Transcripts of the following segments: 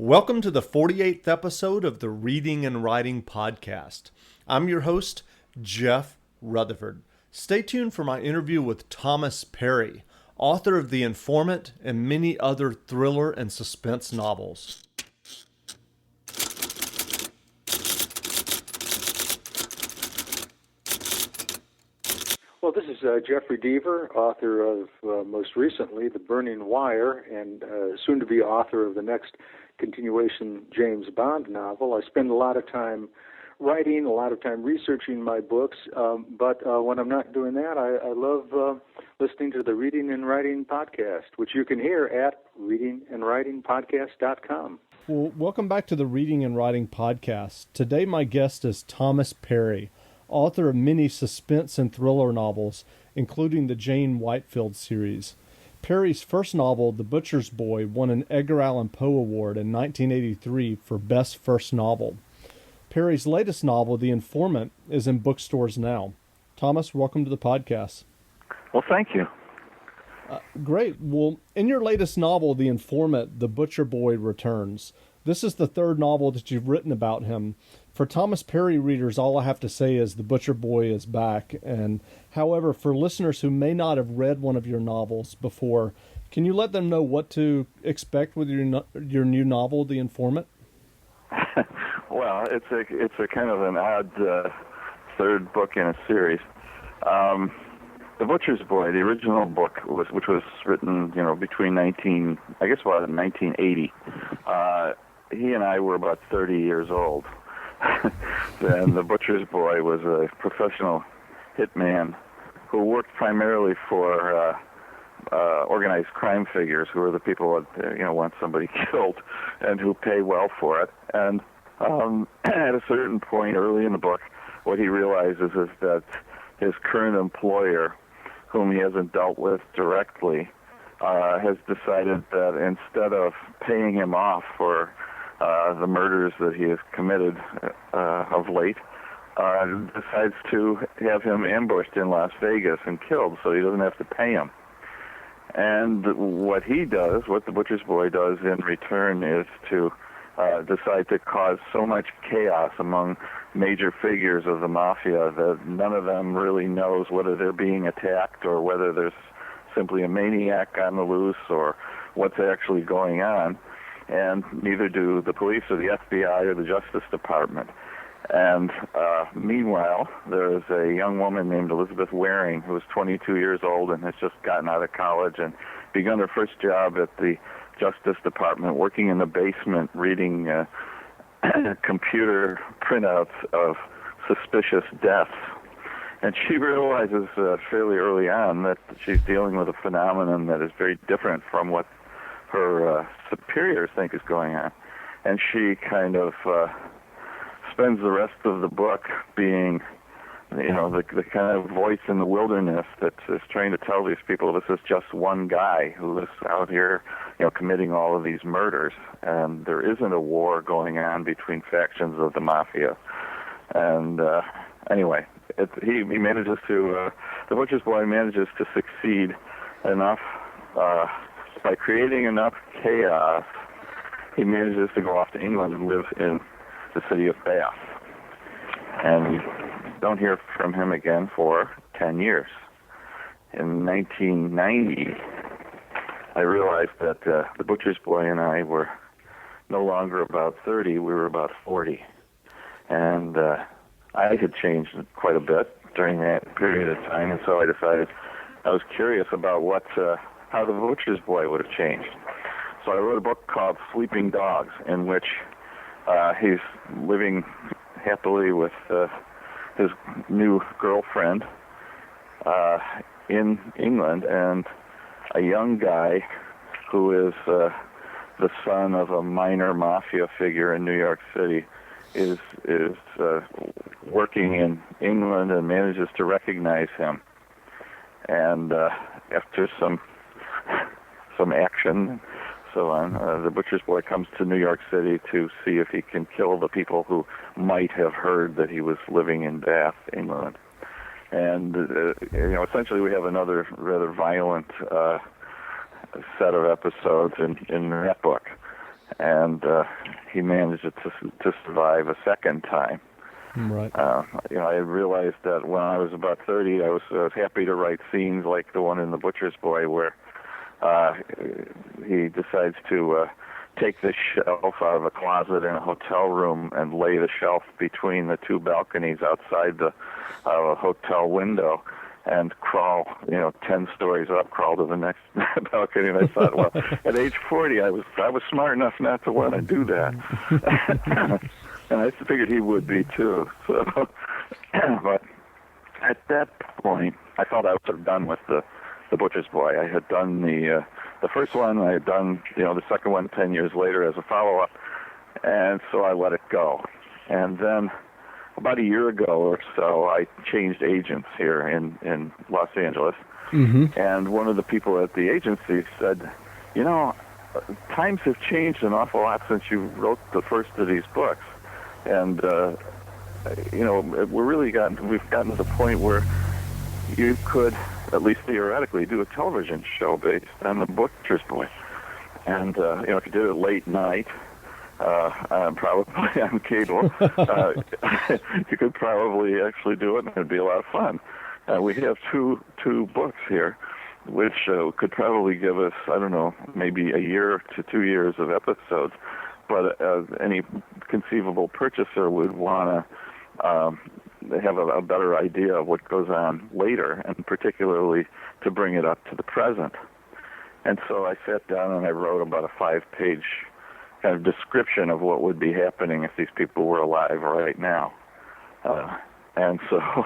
Welcome to the 48th episode of the Reading and Writing Podcast. I'm your host, Jeff Rutherford. Stay tuned for my interview with Thomas Perry, author of The Informant and many other thriller and suspense novels. Well, this is Jeffrey Deaver, author of, most recently, The Burning Wire, and soon to be author of the next continuation James Bond novel. I spend a lot of time writing, a lot of time researching my books, but when I'm not doing that, I love listening to the Reading and Writing Podcast, which you can hear at readingandwritingpodcast.com. Well, welcome back to the Reading and Writing Podcast. Today my guest is Thomas Perry, author of many suspense and thriller novels, including the Jane Whitefield series. Perry's first novel, The Butcher's Boy, won an Edgar Allan Poe Award in 1983 for Best First Novel. Perry's latest novel, The Informant, is in bookstores now. Thomas, welcome to the podcast. Well, thank you. Great. Well, in your latest novel, The Informant, The Butcher Boy returns. This is the third novel that you've written about him. For Thomas Perry readers, all I have to say is The Butcher Boy is back. And however, for listeners who may not have read one of your novels before, can you let them know what to expect with your new novel, The Informant? Well, it's a kind of an odd third book in a series. The Butcher's Boy, the original book, which was written, between 1980. He and I were about 30 years old. And The Butcher's Boy was a professional hitman who worked primarily for organized crime figures, who are the people that want somebody killed and who pay well for it. And at a certain point early in the book, what he realizes is that his current employer, whom he hasn't dealt with directly, has decided that instead of paying him off for the murders that he has committed of late, decides to have him ambushed in Las Vegas and killed so he doesn't have to pay him. And what the Butcher's Boy does in return is to decide to cause so much chaos among major figures of the mafia that none of them really knows whether they're being attacked or whether there's simply a maniac on the loose or what's actually going on. And neither do the police or the FBI or the Justice Department. And meanwhile, there is a young woman named Elizabeth Waring who is 22 years old and has just gotten out of college and begun her first job at the Justice Department, working in the basement, reading computer printouts of suspicious deaths. And she realizes fairly early on that she's dealing with a phenomenon that is very different from what her superiors think is going on. And she kind of spends the rest of the book being, the kind of voice in the wilderness that is trying to tell these people this is just one guy who is out here, committing all of these murders. And there isn't a war going on between factions of the mafia. And anyway, he manages to, the Butcher's Boy manages to succeed enough by creating enough chaos. He manages to go off to England and live in the city of Bath. And we don't hear from him again for 10 years. In 1990, I realized that the Butcher's Boy and I were no longer about 30, we were about 40. And I had changed quite a bit during that period of time, and so I decided I was curious about how the Butcher's Boy would have changed. So I wrote a book called Sleeping Dogs, in which he's living happily with his new girlfriend in England, and a young guy who is the son of a minor mafia figure in New York City is working in England and manages to recognize him. And after some action, so on, the Butcher's Boy comes to New York City to see if he can kill the people who might have heard that he was living in Bath, England. And essentially we have another rather violent set of episodes in that book. and he managed to survive a second time. Right. I realized that when I was about 30, I was happy to write scenes like the one in The Butcher's Boy, where he decides to take the shelf out of a closet in a hotel room and lay the shelf between the two balconies outside the hotel window, and crawl, 10 stories up, crawl to the next balcony. And I thought, well, at age 40, I was smart enough not to want to do that. And I figured he would be too. So, but at that point, I thought I was sort of done with the Butcher's Boy. I had done the first one. I had done the second one 10 years later as a follow-up, and so I let it go. And then about a year ago or so, I changed agents here in Los Angeles. Mm-hmm. And one of the people at the agency said, times have changed an awful lot since you wrote the first of these books. And, we've gotten to the point where you could, at least theoretically, do a television show based on The Butcher's Boy. And, if you did it late night, probably on cable, you could probably actually do it, and it'd be a lot of fun. We have two books here, which could probably give us, I don't know, maybe a year to 2 years of episodes. But any conceivable purchaser would want to have a better idea of what goes on later, and particularly to bring it up to the present. And so I sat down and I wrote about a 5-page kind of description of what would be happening if these people were alive right now. And so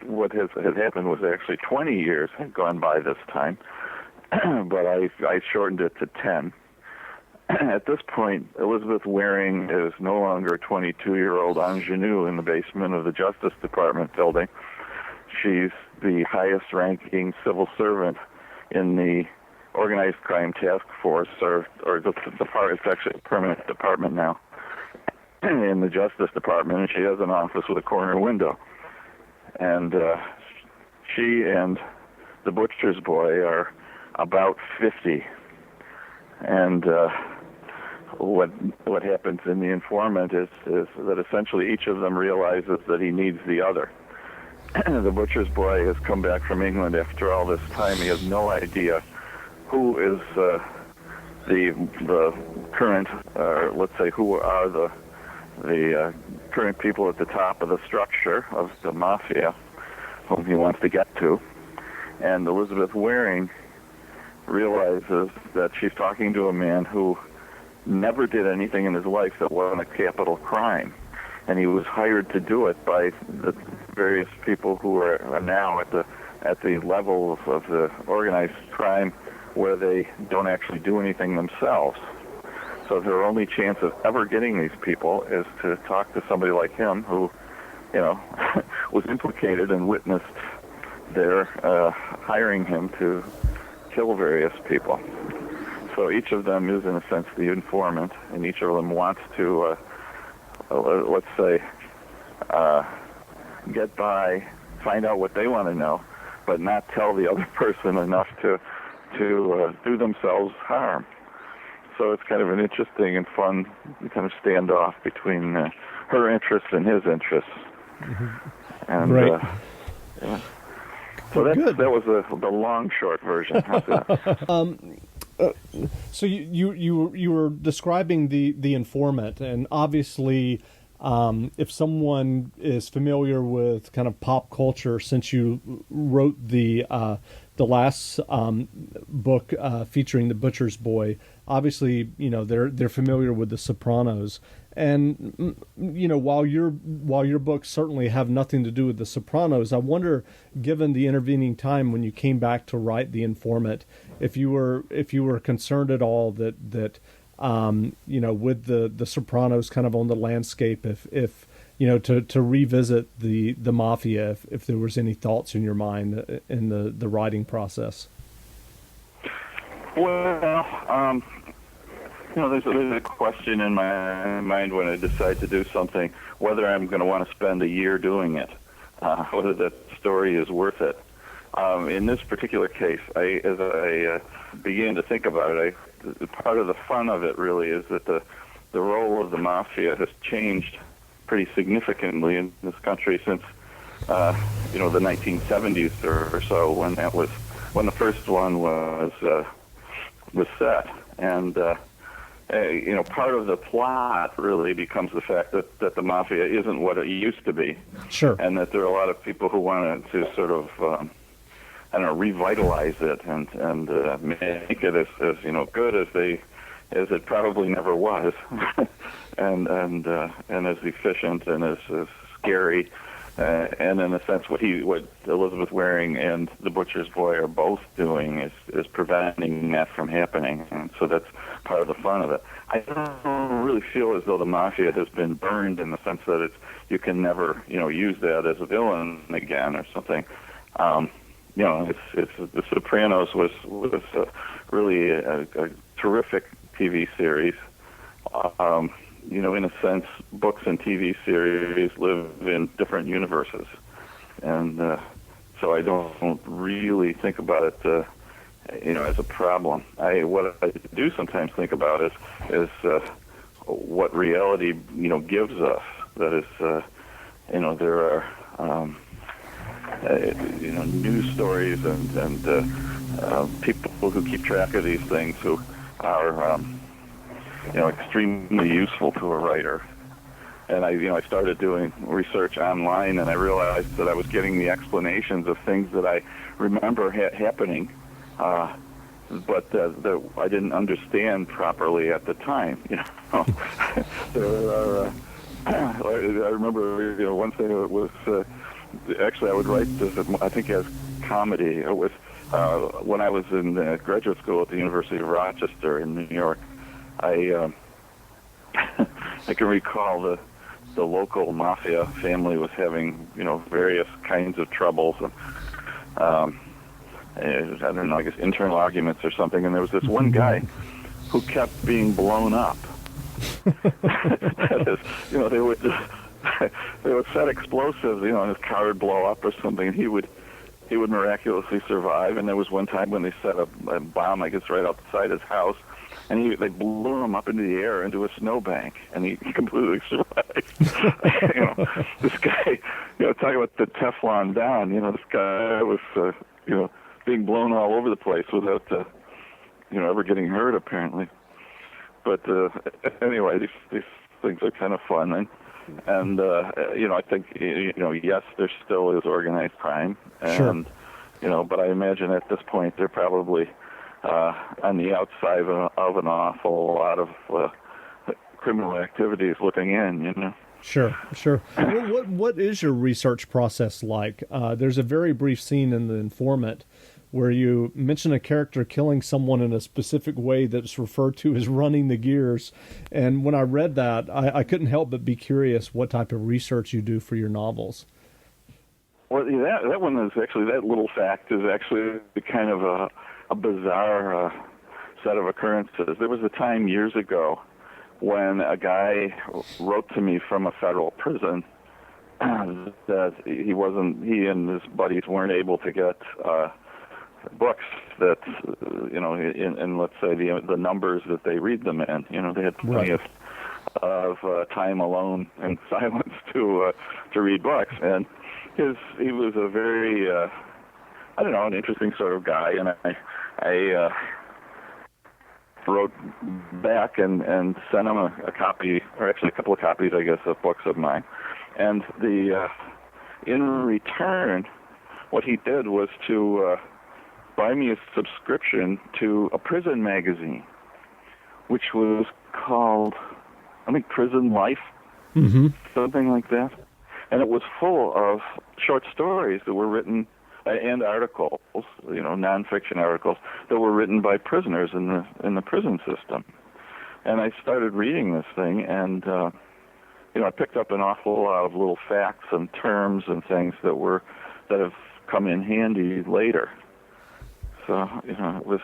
what had happened was actually 20 years had gone by this time, but I shortened it to 10. At this point, Elizabeth Waring is no longer a 22-year-old ingenue in the basement of the Justice Department building. She's the highest-ranking civil servant in the Organized Crime Task Force, or it's actually a permanent department now, in the Justice Department, and she has an office with a corner window. And she and the Butcher's Boy are about 50. And what happens in The Informant is that essentially each of them realizes that he needs the other. The Butcher's Boy has come back from England after all this time. He has no idea who is the current, let's say, who are the current people at the top of the structure of the mafia, whom he wants to get to. And Elizabeth Waring realizes that she's talking to a man who never did anything in his life that wasn't a capital crime. And he was hired to do it by the various people who are now at the level of the organized crime where they don't actually do anything themselves. So their only chance of ever getting these people is to talk to somebody like him who, was implicated and witnessed their hiring him to kill various people. So each of them is, in a sense, the informant, and each of them wants to, let's say, get by, find out what they want to know, but not tell the other person enough to do themselves harm. So it's kind of an interesting and fun kind of standoff between her interests and his interests. Mm-hmm. And, right. Yeah. So that was the long, short version. How's that? So you were describing the informant, and obviously, if someone is familiar with kind of pop culture, since you wrote the last book featuring the Butcher's Boy, obviously they're familiar with The Sopranos, and while your books certainly have nothing to do with The Sopranos, I wonder, given the intervening time when you came back to write The Informant, if you were concerned at all that with the Sopranos kind of on the landscape, if to revisit the mafia, if there was any thoughts in your mind in the writing process. Well, there's a question in my mind when I decide to do something, whether I'm going to want to spend a year doing it, whether that story is worth it. In this particular case, as I began to think about it, part of the fun of it really is that the role of the mafia has changed pretty significantly in this country since the 1970s or so, when the first one was set. And part of the plot really becomes the fact that the mafia isn't what it used to be. Sure. And that there are a lot of people who want to sort of revitalize it and make it as good as it probably never was, and as efficient and as scary, and in a sense what Elizabeth Waring and The Butcher's Boy are both doing is preventing that from happening, and so that's part of the fun of it. I don't really feel as though the mafia has been burned in the sense that you can never use that as a villain again or something. It's The Sopranos was really a terrific TV series. In a sense, books and TV series live in different universes, and so I don't really think about it, as a problem. What I do sometimes think about is what reality, gives us. That is, there are. News stories and people who keep track of these things who are, extremely useful to a writer. And I started doing research online, and I realized that I was getting the explanations of things that I remember happening, but that I didn't understand properly at the time. There are. I remember, one thing that was. Actually, I would write this, I think, as comedy. It was when I was in graduate school at the University of Rochester in New York. I can recall the local mafia family was having, various kinds of troubles. I don't know, I guess internal arguments or something. And there was this one guy who kept being blown up. That is, they would just... They would set explosives, and his car would blow up or something, and he would miraculously survive. And there was one time when they set a bomb, I guess, right outside his house, and they blew him up into the air into a snowbank, and he completely survived. This guy, talking about the Teflon down, this guy was, being blown all over the place without, ever getting hurt, apparently. But anyway, these things are kind of fun, and I think yes, there still is organized crime, and sure. But I imagine at this point they're probably on the outside of an awful lot of criminal activities looking in. Sure. Well, what is your research process like? There's a very brief scene in The Informant where you mention a character killing someone in a specific way that's referred to as running the gears. And when I read that, I couldn't help but be curious what type of research you do for your novels. Well, that one is actually, that little fact is actually kind of a bizarre set of occurrences. There was a time years ago when a guy wrote to me from a federal prison that he and his buddies weren't able to get books that, in let's say the numbers that they read them in. They had plenty of time alone and silence to read books, and he was a very an interesting sort of guy, and I wrote back and sent him a copy, or actually a couple of copies, I guess, of books of mine, and in return, what he did was to buy me a subscription to a prison magazine, which was called, I think, Prison Life, something like that. And it was full of short stories that were written, and articles, nonfiction articles that were written by prisoners in the prison system. And I started reading this thing, and I picked up an awful lot of little facts and terms and things that have come in handy later. So it was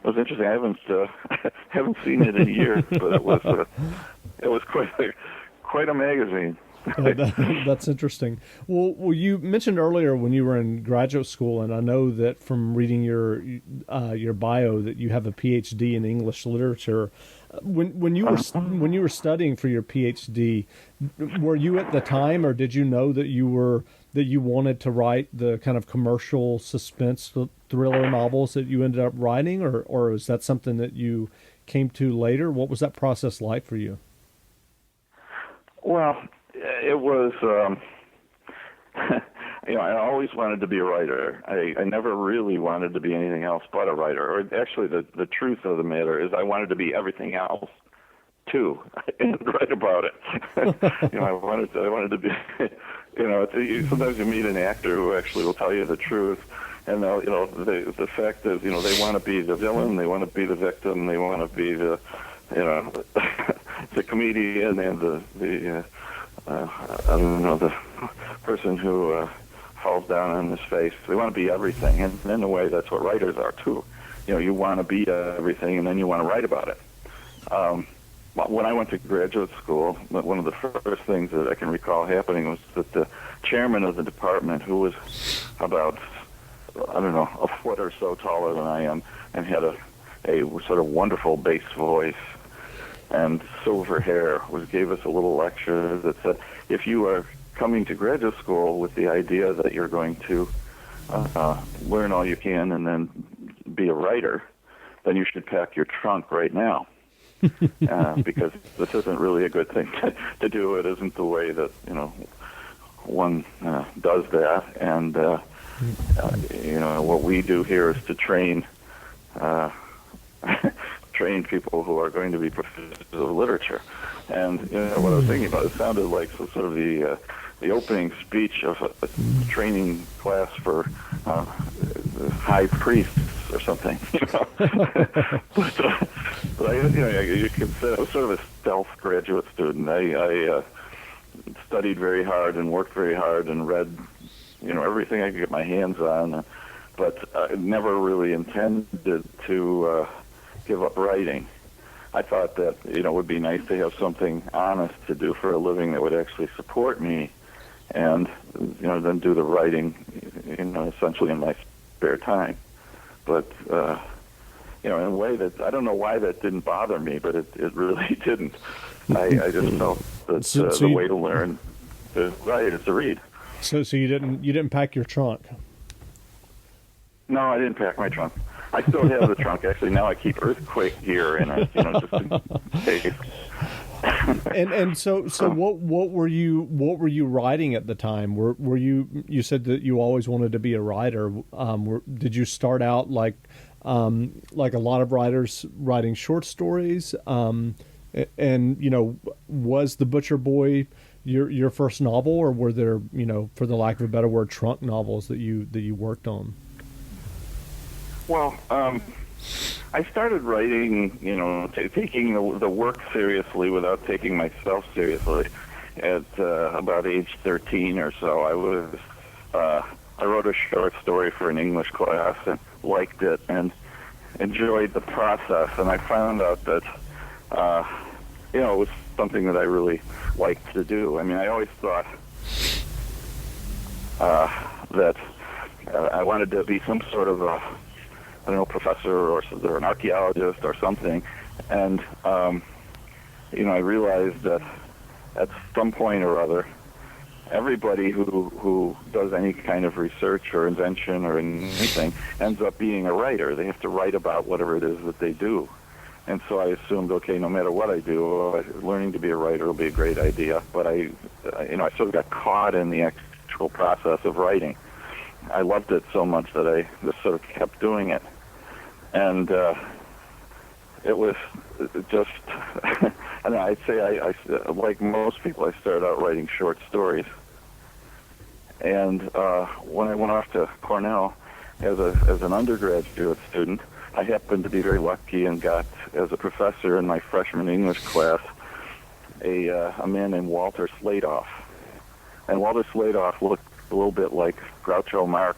interesting. I haven't seen it in years, but it was quite a magazine. That's interesting. Well, you mentioned earlier when you were in graduate school, and I know that from reading your bio that you have a PhD in English literature. When you were studying for your PhD, were you at the time, or did you know that you wanted to write the kind of commercial suspense thriller novels that you ended up writing, or is that something that you came to later? What was that process like for you? Well, it was, I always wanted to be a writer. I never really wanted to be anything else but a writer. Or actually, the truth of the matter is I wanted to be everything else, too, and write about it. I wanted to be, sometimes you meet an actor who actually will tell you the truth. And, the fact is, they want to be the villain, they want to be the victim, they want to be the, the comedian and the the person who falls down on his face. They want to be everything, and in a way, that's what writers are too. You want to be everything, and then you want to write about it. When I went to graduate school, one of the first things that I can recall happening was that the chairman of the department, who was about, a foot or so taller than I am, and had a sort of wonderful bass voice and silver hair, gave us a little lecture that said, if you are coming to graduate school with the idea that you're going to learn all you can and then be a writer, then you should pack your trunk right now. Because this isn't really a good thing to do. It isn't the way that, one does that. And, what we do here is to train people who are going to be professors of literature. And what I was thinking about, it sounded like sort of the opening speech of a training class for high priests or something. But you can say I was sort of a stealth graduate student. I studied very hard and worked very hard and read everything I could get my hands on, but I never really intended to give up writing. I thought that it would be nice to have something honest to do for a living that would actually support me, and then do the writing, essentially in my spare time. But in a way that I don't know why that didn't bother me, but it really didn't. I just felt that the way to learn to write is to read. So you didn't pack your trunk? No, I didn't pack my trunk. I still have the trunk. Actually, now I keep earthquake gear in it, just in case. And so what were you writing at the time? Were you said that you always wanted to be a writer? Did you start out like a lot of writers writing short stories? And was The Butcher Boy your first novel, or were there, for the lack of a better word, trunk novels that you worked on? Well, I started writing, taking the work seriously without taking myself seriously at about age 13 or so. I wrote a short story for an English class and liked it and enjoyed the process, and I found out that it was something that I really liked to do. I mean, I always thought that I wanted to be some sort of a professor or an archaeologist or something, and I realized that at some point or other, everybody who does any kind of research or invention or anything ends up being a writer. They have to write about whatever it is that they do. And so I assumed, okay, no matter what I do, learning to be a writer will be a great idea. But I sort of got caught in the actual process of writing. I loved it so much that I just sort of kept doing it. And it was just, and I'd say I like most people, I started out writing short stories. And when I went off to Cornell as an undergraduate student, I happened to be very lucky and got, as a professor in my freshman English class, a man named Walter Sladoff. And Walter Sladoff looked a little bit like Groucho Marx,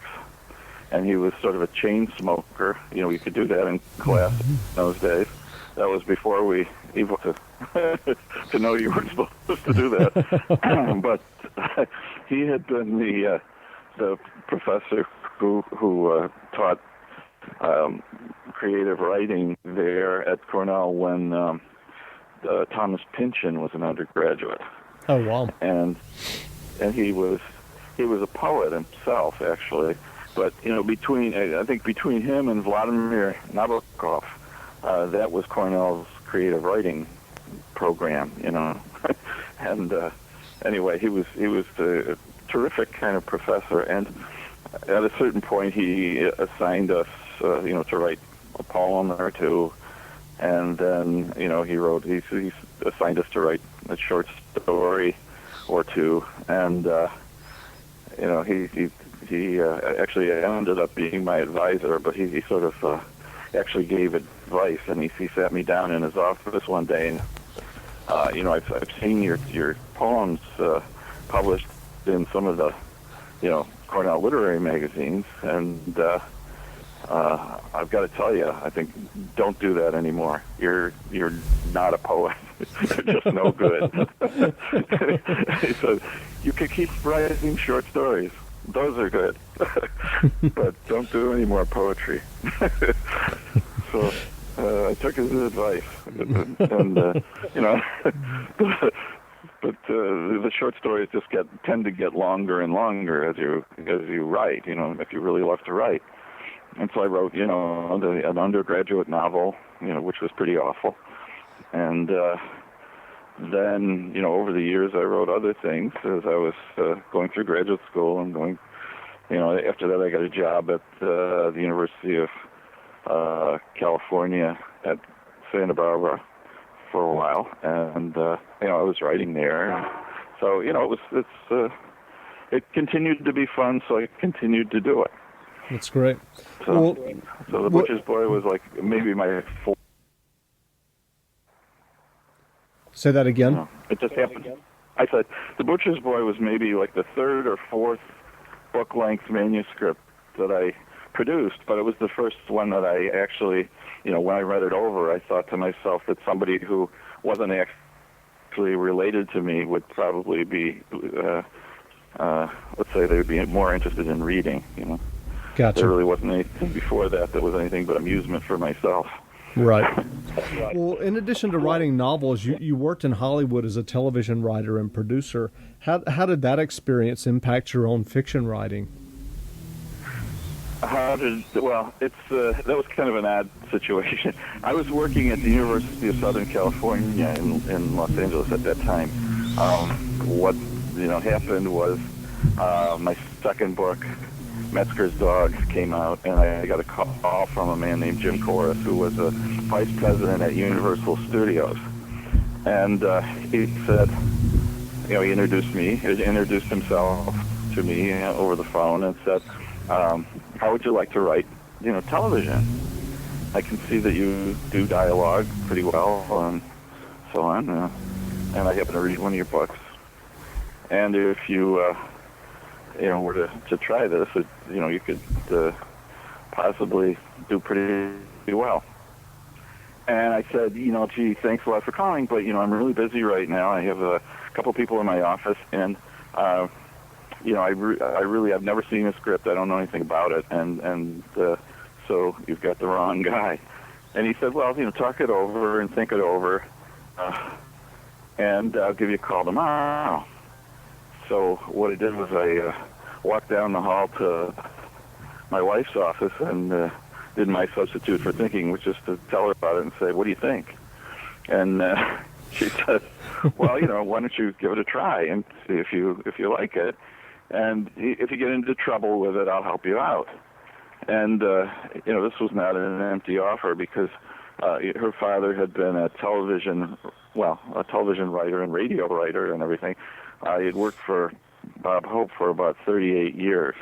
and he was sort of a chain smoker. You could do that in class in those days. That was before we evolved to to know you weren't supposed to do that. But he had been the professor who taught creative writing there at Cornell when Thomas Pynchon was an undergraduate. Oh, wow. And he was a poet himself, actually. But between him and Vladimir Nabokov, that was Cornell's creative writing program. And anyway, he was a terrific kind of professor. And at a certain point, he assigned us, to write a poem or two. And then, he assigned us to write a short story or two. And, he actually ended up being my advisor, but he sort of actually gave advice. And he sat me down in his office one day, and, I've seen your poems published in some of the, Cornell literary magazines, and I've got to tell you, I think don't do that anymore. You're not a poet. You're just no good. He said, you can keep writing short stories. Those are good. But don't do any more poetry. So I took his advice. And but the short stories just tend to get longer and longer as you write, if you really love to write. And so I wrote, an undergraduate novel, which was pretty awful. And then, over the years, I wrote other things as I was going through graduate school and going, after that I got a job at the University of California at Santa Barbara for a while. And, I was writing there. So, it continued to be fun, so I continued to do it. That's great. So The Butcher's Boy was like maybe my fourth. Say that again. It just happened. I said The Butcher's Boy was maybe like the third or fourth book-length manuscript that I produced, but it was the first one that I actually, when I read it over, I thought to myself that somebody who wasn't actually related to me would probably be, let's say they would be more interested in reading, Gotcha. There really wasn't anything before that was anything but amusement for myself. Right. Well, in addition to writing novels, you worked in Hollywood as a television writer and producer. How did that experience impact your own fiction writing? That was kind of an odd situation. I was working at the University of Southern California in Los Angeles at that time. What happened was my second book, Metzger's Dogs, came out, and I got a call from a man named Jim Corus, who was a vice president at Universal Studios. And he said, he introduced himself to me over the phone and said, how would you like to write, television? I can see that you do dialogue pretty well and so on. And I happen to read one of your books. And if you were to try this, you could possibly do pretty well. And I said, gee, thanks a lot for calling, but, I'm really busy right now. I have a couple people in my office, and, I've never seen a script. I don't know anything about it, and so you've got the wrong guy. And he said, well, talk it over and think it over, and I'll give you a call tomorrow. So what I did was I walked down the hall to my wife's office and did my substitute for thinking, which is to tell her about it and say, what do you think? And she said, well, why don't you give it a try and see if you like it. And if you get into trouble with it, I'll help you out. And, this was not an empty offer because her father had been a television writer and radio writer and everything. He had worked for Bob Hope for about 38 years.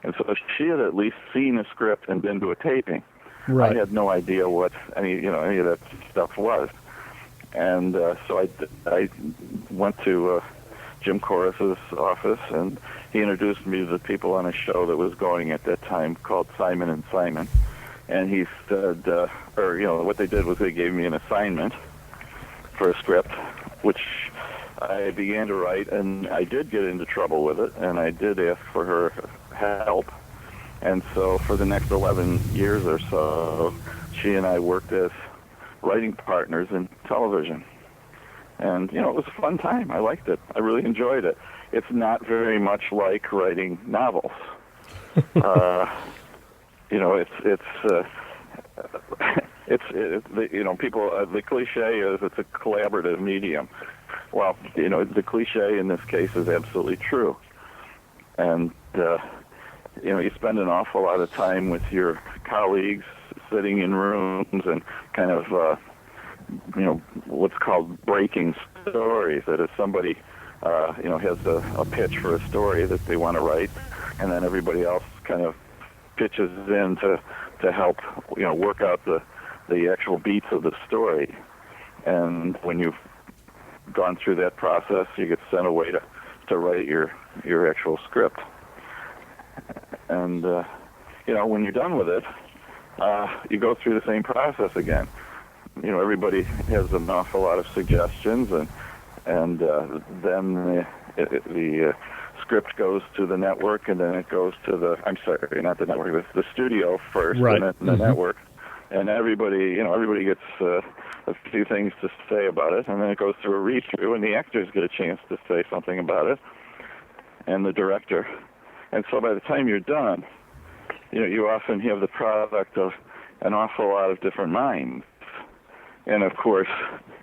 And so she had at least seen a script and been to a taping. Right. I had no idea what any of that stuff was. And so I went to Jim Corus's office, and he introduced me to the people on a show that was going at that time called Simon and Simon. And he said, what they did was they gave me an assignment for a script, which I began to write, and I did get into trouble with it, and I did ask for her help. And so for the next 11 years or so, she and I worked as writing partners in television. And, you know, it was a fun time. I liked it. I really enjoyed it. It's not very much like writing novels. You know, you know, people, the cliche is it's a collaborative medium. Well, you know, the cliche in this case is absolutely true. And, you know, you spend an awful lot of time with your colleagues sitting in rooms and kind of, you know, what's called breaking stories. That is, somebody, you know, has a pitch for a story that they want to write, and then everybody else kind of pitches in to help, you know, work out the actual beats of the story. And when you've gone through that process, you get sent away to write your actual script. And, you know, when you're done with it, you go through the same process again. You know, everybody has an awful lot of suggestions, and then the script goes to the network, and then it goes to not the network, the studio first, right. And then the network. And everybody gets a few things to say about it, and then it goes through a read-through, and the actors get a chance to say something about it, and the director. And so by the time you're done, you know, you often have the product of an awful lot of different minds. And of course,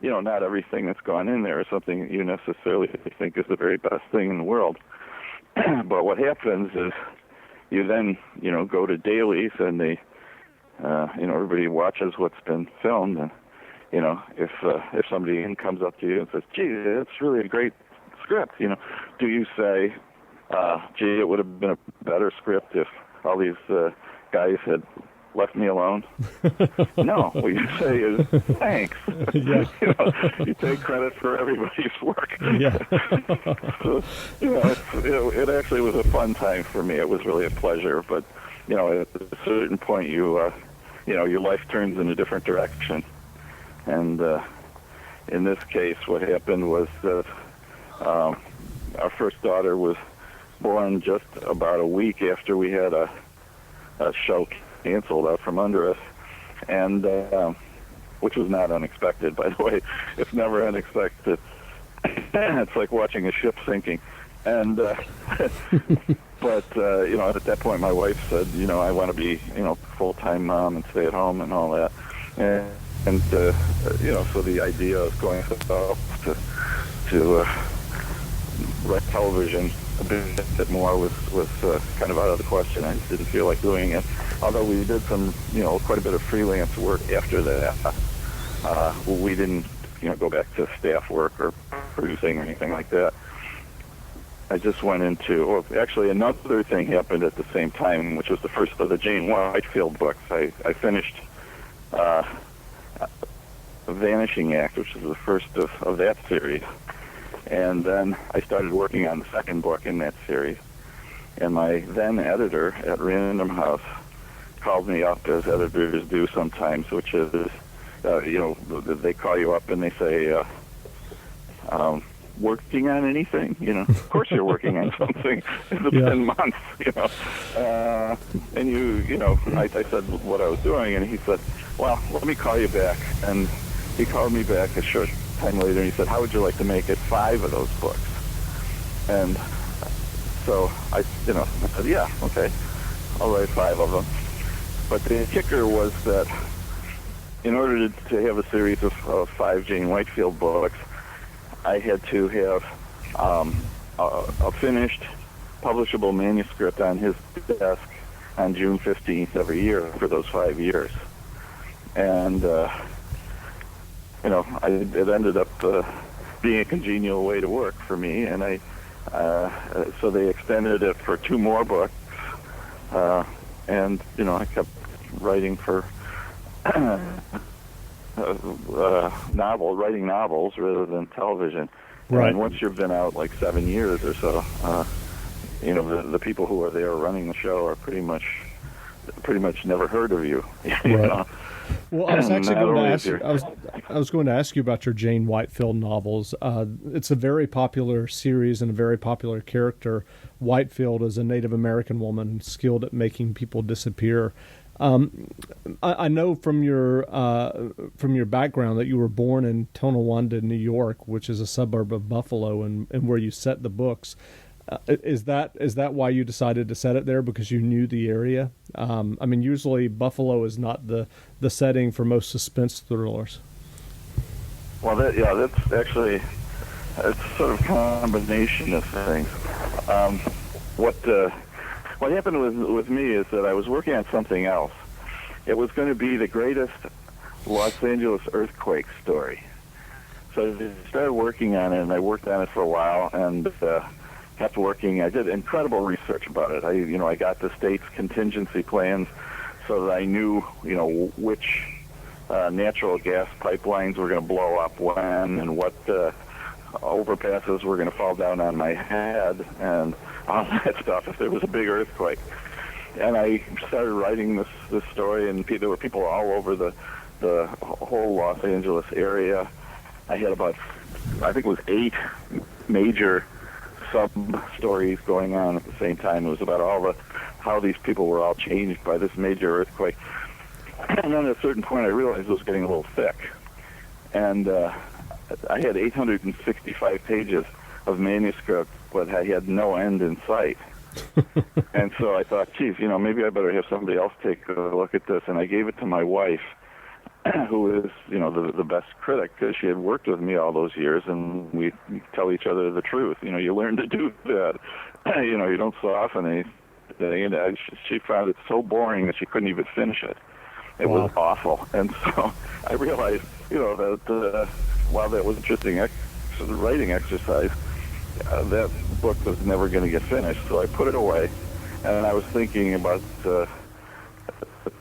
you know, not everything that's gone in there is something that you necessarily think is the very best thing in the world. But what happens is you then, you know, go to dailies, and they, you know, everybody watches what's been filmed, and, you know, if somebody comes up to you and says, "Gee, that's really a great script," you know, do you say, "Gee, it would have been a better script if all these guys had left me alone"? No, what you say is thanks. Yeah. You know, you take credit for everybody's work. Yeah. So, you know, it actually was a fun time for me. It was really a pleasure. But, you know, at a certain point, you know, your life turns in a different direction. And in this case, what happened was that our first daughter was born just about a week after we had a show canceled out from under us, and which was not unexpected, by the way. It's never unexpected. It's like watching a ship sinking. And but you know, at that point, my wife said, you know, I want to be, you know, full-time mom and stay at home and all that. And you know, so the idea of going to write television a bit more was kind of out of the question. I just didn't feel like doing it. Although we did some, you know, quite a bit of freelance work after that. We didn't, you know, go back to staff work or producing or anything like that. I just went into, well, actually another thing happened at the same time, which was the first of the Jane Whitefield books. I finished Vanishing Act, which is the first of that series. And then I started working on the second book in that series. And my then editor at Random House called me up, as editors do sometimes, which is, you know, they call you up and they say, working on anything? You know, of course you're working on something. It's been months, you know. And you know, I said what I was doing, and he said, well, let me call you back. And he called me back a short time later, and he said, how would you like to make it 5 of those books? And so I said, yeah, okay, I'll write 5 of them. But the kicker was that in order to have a series of 5 Jane Whitefield books, I had to have a finished, publishable manuscript on his desk on June 15th every year for those 5 years. And, you know, it ended up being a congenial way to work for me, and so they extended it for 2 more books, and, you know, I kept writing for writing novels rather than television. Right. And once you've been out like 7 years or so, you know, the people who are there running the show are pretty much never heard of you. You Right. know? Well, I was actually Not going to only ask is you. your- I was going to ask you about your Jane Whitefield novels. It's a very popular series and a very popular character. Whitefield is a Native American woman skilled at making people disappear. I know from your background that you were born in Tonawanda, New York, which is a suburb of Buffalo, and where you set the books. Is that why you decided to set it there, because you knew the area? I mean, usually Buffalo is not the setting for most suspense thrillers. Well, that's actually it's sort of a combination of things. Um, what happened with me is that I was working on something else. It was going to be the greatest Los Angeles earthquake story. So I started working on it, and I worked on it for a while, and kept working. I did incredible research about it. I got the state's contingency plans so that I knew, which natural gas pipelines were going to blow up when, and what overpasses were going to fall down on my head, and all that stuff if there was a big earthquake. And I started writing this story, and there were people all over the whole Los Angeles area. I had about, I think it was 8 major sub-stories going on at the same time. It was about how these people were all changed by this major earthquake. And then at a certain point, I realized it was getting a little thick. And I had 865 pages of manuscript, but I had no end in sight. And so I thought, geez, maybe I better have somebody else take a look at this. And I gave it to my wife, who is, the best critic, because she had worked with me all those years, and we tell each other the truth. You learn to do that. You don't soften anything. And she found it so boring that she couldn't even finish it. It was awful. And so I realized, that while that was interesting writing exercise, that book was never going to get finished. So I put it away, and I was thinking about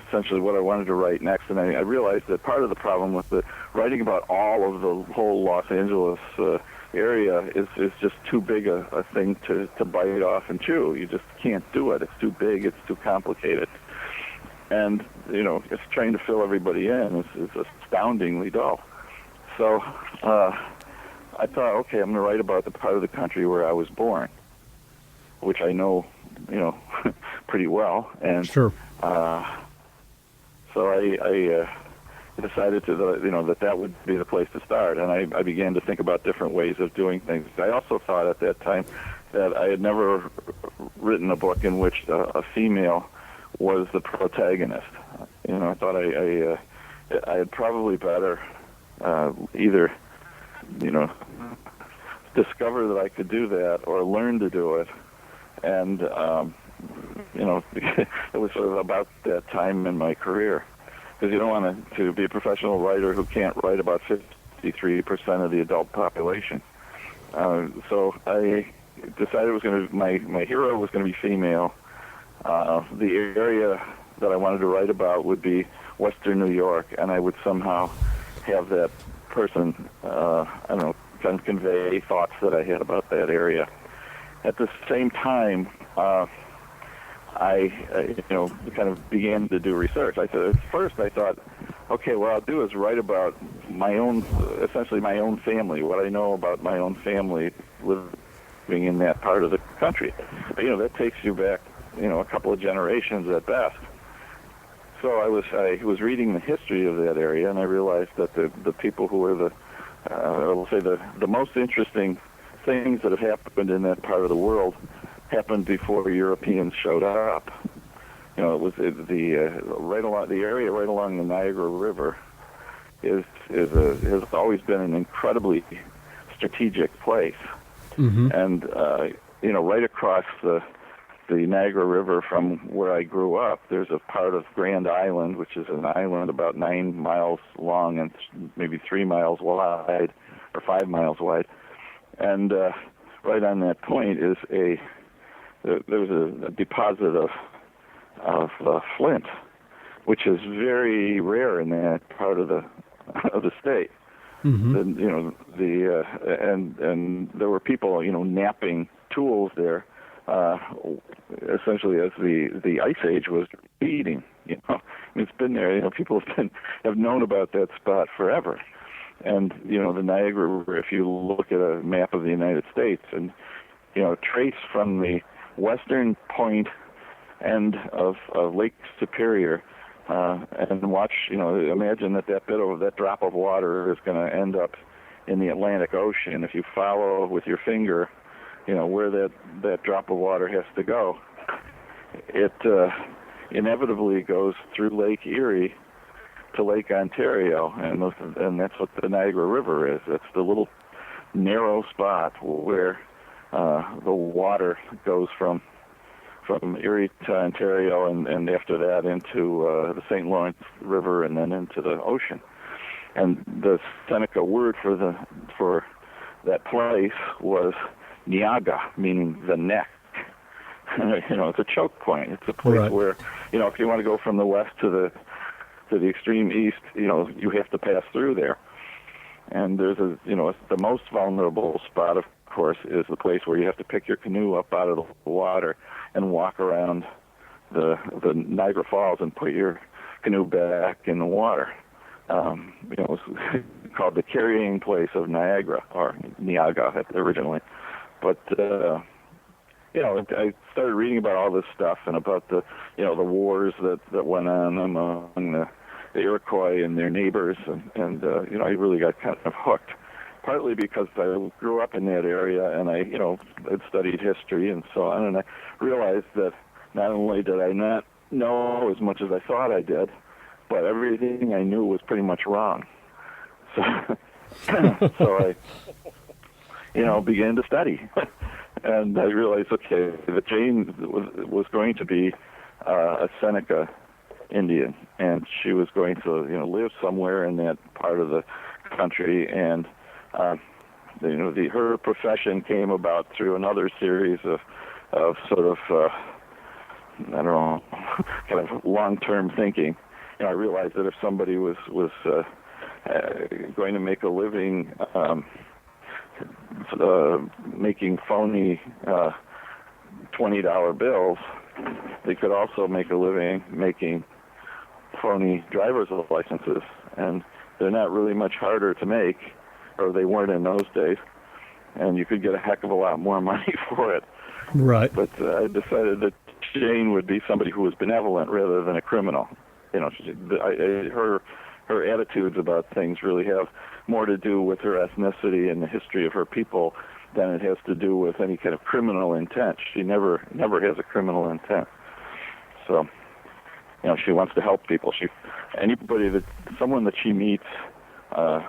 essentially what I wanted to write next, and I realized that part of the problem with writing about all of the whole Los Angeles area is just too big a thing to bite off and chew. You just can't do it. It's too big. It's too complicated. And, it's trying to fill everybody in is astoundingly dull. So I thought, okay, I'm going to write about the part of the country where I was born, which I know, pretty well. And Sure. So I decided that would be the place to start, and I began to think about different ways of doing things. I also thought at that time that I had never written a book in which a female was the protagonist. I thought I had probably better either, discover that I could do that or learn to do it, and it was sort of about that time in my career, because you don't want to be a professional writer who can't write about 53% of the adult population. So I decided my hero was going to be female. The area that I wanted to write about would be Western New York, and I would somehow have that person, kind of convey thoughts that I had about that area. At the same time, I kind of began to do research. At first I thought, okay, what I'll do is write about essentially my own family, what I know about my own family living in that part of the country. But, that takes you back, a couple of generations at best. So I was reading the history of that area, and I realized that the people who were the most interesting things that have happened in that part of the world happened before Europeans showed up. It was right along the area, right along the Niagara River, has always been an incredibly strategic place. Mm-hmm. And right across the Niagara River from where I grew up, there's a part of Grand Island, which is an island about 9 miles long and maybe 3 miles wide, or 5 miles wide. And right on that point is there's a deposit of flint, which is very rare in that part of the state. Mm-hmm. And there were people knapping tools there, essentially as the ice age was receding. It's been there. People have known about that spot forever. And the Niagara River, if you look at a map of the United States and trace from the western point end of Lake Superior, and watch, imagine that drop of water is going to end up in the Atlantic Ocean. If you follow with your finger, where that drop of water has to go, it inevitably goes through Lake Erie to Lake Ontario, and that's what the Niagara River is. It's the little narrow spot where the water goes from Erie to Ontario, and after that into the St. Lawrence River, and then into the ocean. And the Seneca word for that place was Niaga, meaning the neck. It's a choke point. It's a place where, if you want to go from the west to the extreme east, you have to pass through there. And there's the most vulnerable spot, of course, is the place where you have to pick your canoe up out of the water and walk around the Niagara Falls and put your canoe back in the water. It's called the carrying place of Niagara, or Niaga originally. But I started reading about all this stuff and about the wars that went on among the Iroquois and their neighbors, and I really got kind of hooked. Partly because I grew up in that area, and I had studied history and so on, and I realized that not only did I not know as much as I thought I did, but everything I knew was pretty much wrong. So, so I, began to study, and I realized, okay, that Jane was going to be a Seneca Indian, and she was going to, live somewhere in that part of the country, and her profession came about through another series of sort of I don't know, kind of long-term thinking. I realized that if somebody was going to make a living making phony $20 bills, they could also make a living making phony driver's licenses, and they're not really much harder to make, or they weren't in those days, and you could get a heck of a lot more money for it. Right. But I decided that Jane would be somebody who was benevolent rather than a criminal. Her attitudes about things really have more to do with her ethnicity and the history of her people than it has to do with any kind of criminal intent. She never has a criminal intent. So, she wants to help people. Someone that she meets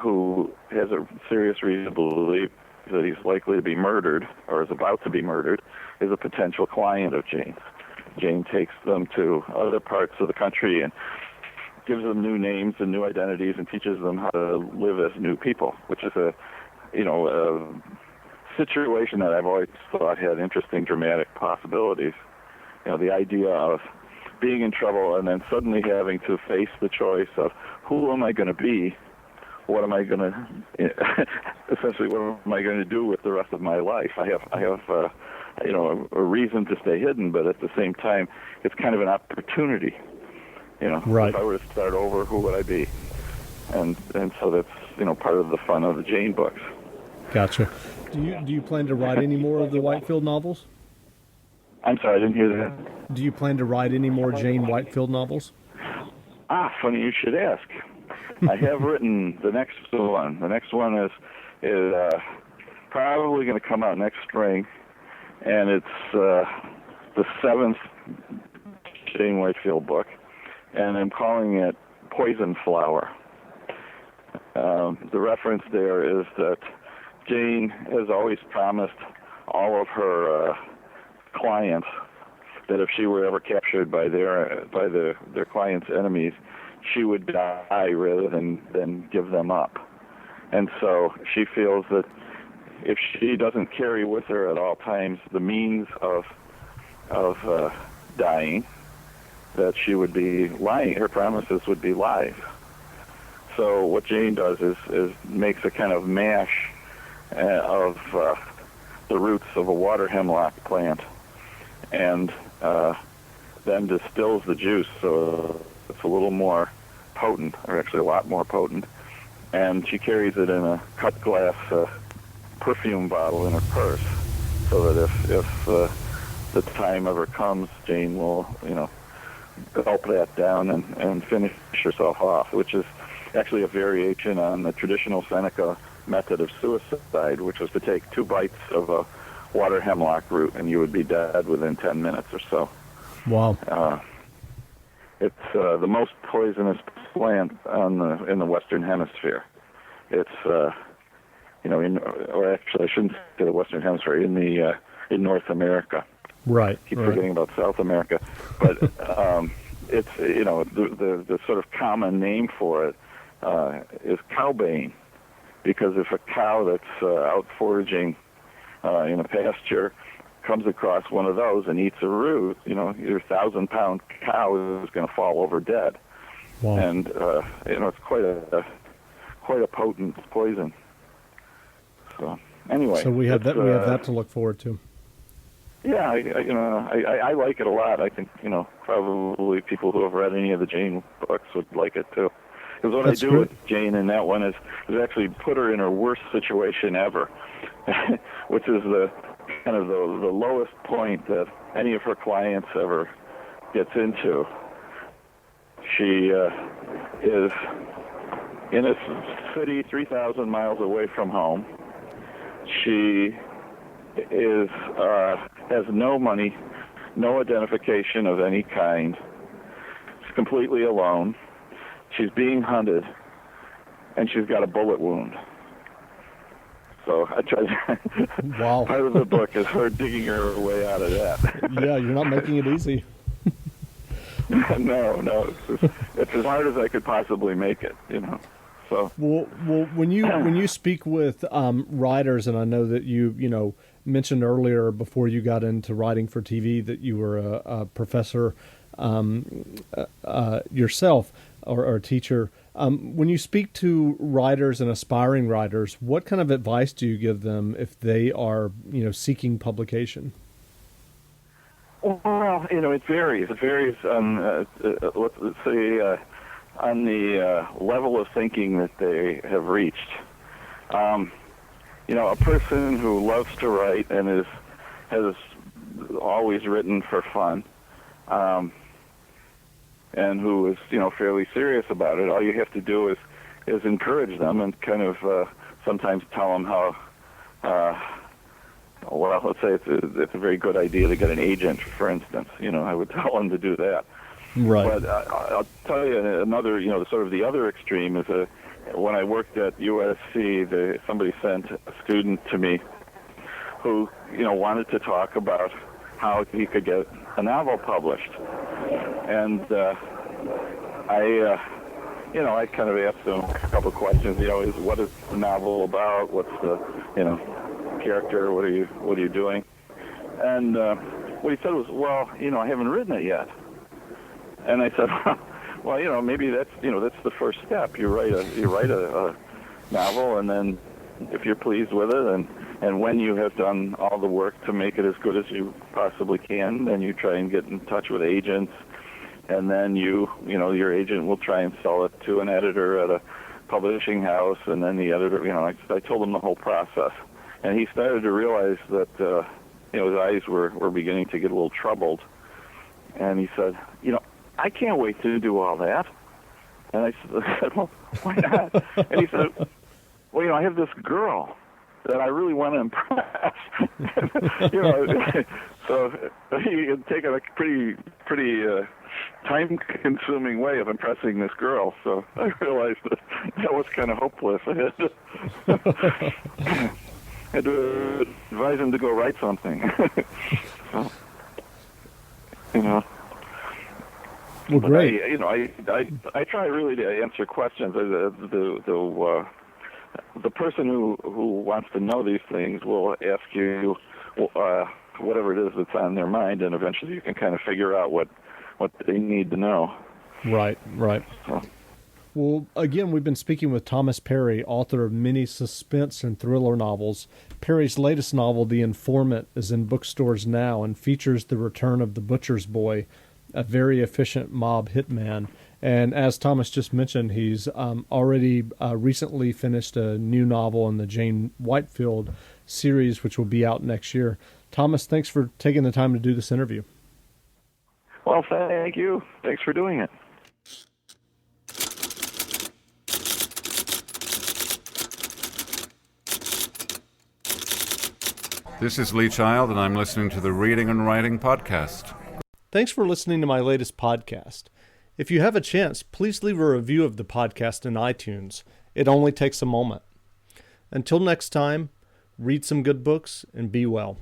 who has a serious reason to believe that he's likely to be murdered or is about to be murdered is a potential client of Jane's. Jane takes them to other parts of the country and gives them new names and new identities and teaches them how to live as new people, which is a situation that I've always thought had interesting dramatic possibilities. The idea of being in trouble and then suddenly having to face the choice of who am I going to be, what am I going to, essentially what am I going to do with the rest of my life? I have a reason to stay hidden, but at the same time, it's kind of an opportunity. Right. If I were to start over, who would I be? And so that's part of the fun of the Jane books. Gotcha. Do you plan to write any more of the Whitefield novels? I'm sorry, I didn't hear that. Do you plan to write any more Jane Whitefield novels? Funny you should ask. I have written the next one. The next one is probably going to come out next spring, and it's the 7th Jane Whitefield book, and I'm calling it Poison Flower. The reference there is that Jane has always promised all of her clients that if she were ever captured by their clients' enemies, she would die rather than give them up. And so she feels that if she doesn't carry with her at all times the means of dying, that she would be lying. Her promises would be lies. So what Jane does is makes a kind of mash of the roots of a water hemlock plant, and then distills the juice so that's a little more potent, or actually a lot more potent, and she carries it in a cut glass perfume bottle in her purse, so that if the time ever comes, Jane will, gulp that down and finish herself off, which is actually a variation on the traditional Seneca method of suicide, which was to take 2 bites of a water hemlock root and you would be dead within 10 minutes or so. Wow. It's the most poisonous plant in the Western Hemisphere. It's, or actually I shouldn't say the Western Hemisphere, in North America. Right. Keep forgetting about South America, but it's the sort of common name for it is cowbane, because if a cow that's out foraging in a pasture comes across one of those and eats a root, your 1,000-pound cow is going to fall over dead. Wow. And it's quite a potent poison. So anyway, so we have that to look forward to. Yeah, I like it a lot. I think, probably people who have read any of the Jane books would like it too. Because what That's I do great. with Jane in that one is actually put her in her worst situation ever, which is the kind of the lowest point that any of her clients ever gets into. She is in a city 3,000 miles away from home. She has no money, no identification of any kind. She's completely alone. She's being hunted, and she's got a bullet wound. So I try. Wow. Part of the book is her digging her way out of that. Yeah, you're not making it easy. No, it's as hard as I could possibly make it. So. Well, when you speak with writers, and I know that you mentioned earlier before you got into writing for TV that you were a professor yourself or a teacher. When you speak to writers and aspiring writers, what kind of advice do you give them if they are seeking publication? Well, it varies. It varies on let's say on the level of thinking that they have reached. A person who loves to write and has always written for fun, and who is fairly serious about it. All you have to do is encourage them and kind of sometimes tell them how. Well, let's say it's a very good idea to get an agent, for instance. I would tell them to do that. Right. But I'll tell you another, sort of the other extreme is when I worked at USC, somebody sent a student to me who, wanted to talk about how he could get a novel published. And I kind of asked him a couple of questions. What is the novel about? What's the, character? What are you doing? And what he said was, well, I haven't written it yet. And I said, well, maybe that's the first step. You write a novel, and then if you're pleased with it, and when you have done all the work to make it as good as you possibly can, then you try and get in touch with agents, and then your agent will try and sell it to an editor at a publishing house, and then the editor, I told him the whole process, and he started to realize that his eyes were beginning to get a little troubled, and he said, I can't wait to do all that. And I said, well, why not? And he said, well, I have this girl that I really want to impress. So he had taken a pretty time-consuming way of impressing this girl. So I realized that was kind of hopeless. I had to advise him to go write something. So, Well, great. I try really to answer questions. The person who wants to know these things will ask you whatever it is that's on their mind, and eventually you can kind of figure out what they need to know. Right. So. Well, again, we've been speaking with Thomas Perry, author of many suspense and thriller novels. Perry's latest novel, The Informant, is in bookstores now and features the return of the butcher's boy, a very efficient mob hitman, And as Thomas just mentioned, he's already recently finished a new novel in the Jane Whitefield series, which will be out next year. Thomas, thanks for taking the time to do this interview. Well, thank you. Thanks for doing it. This is Lee Child, and I'm listening to the Reading and Writing Podcast. Thanks for listening to my latest podcast. If you have a chance, please leave a review of the podcast in iTunes. It only takes a moment. Until next time, read some good books and be well.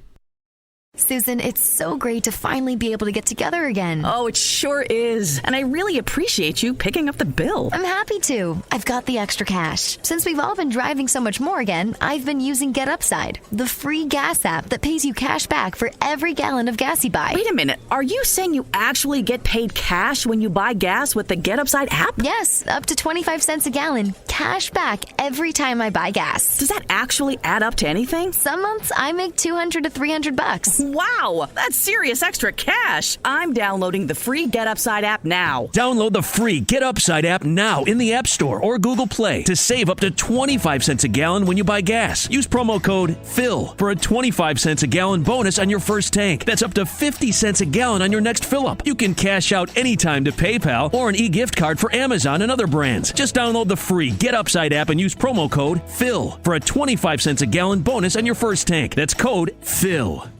Susan, it's so great to finally be able to get together again. Oh, it sure is. And I really appreciate you picking up the bill. I'm happy to. I've got the extra cash. Since we've all been driving so much more again, I've been using Get Upside, the free gas app that pays you cash back for every gallon of gas you buy. Wait a minute. Are you saying you actually get paid cash when you buy gas with the Get Upside app? Yes, up to 25 cents a gallon. Cash back every time I buy gas. Does that actually add up to anything? Some months I make $200 to $300. Wow, that's serious extra cash. I'm downloading the free Get Upside app now. Download the free Get Upside app now in the App Store or Google Play to save up to 25 cents a gallon when you buy gas. Use promo code PHIL for a 25 cents a gallon bonus on your first tank. That's up to 50 cents a gallon on your next fill-up. You can cash out anytime to PayPal or an e-gift card for Amazon and other brands. Just download the free Get Upside app and use promo code PHIL for a 25 cents a gallon bonus on your first tank. That's code PHIL.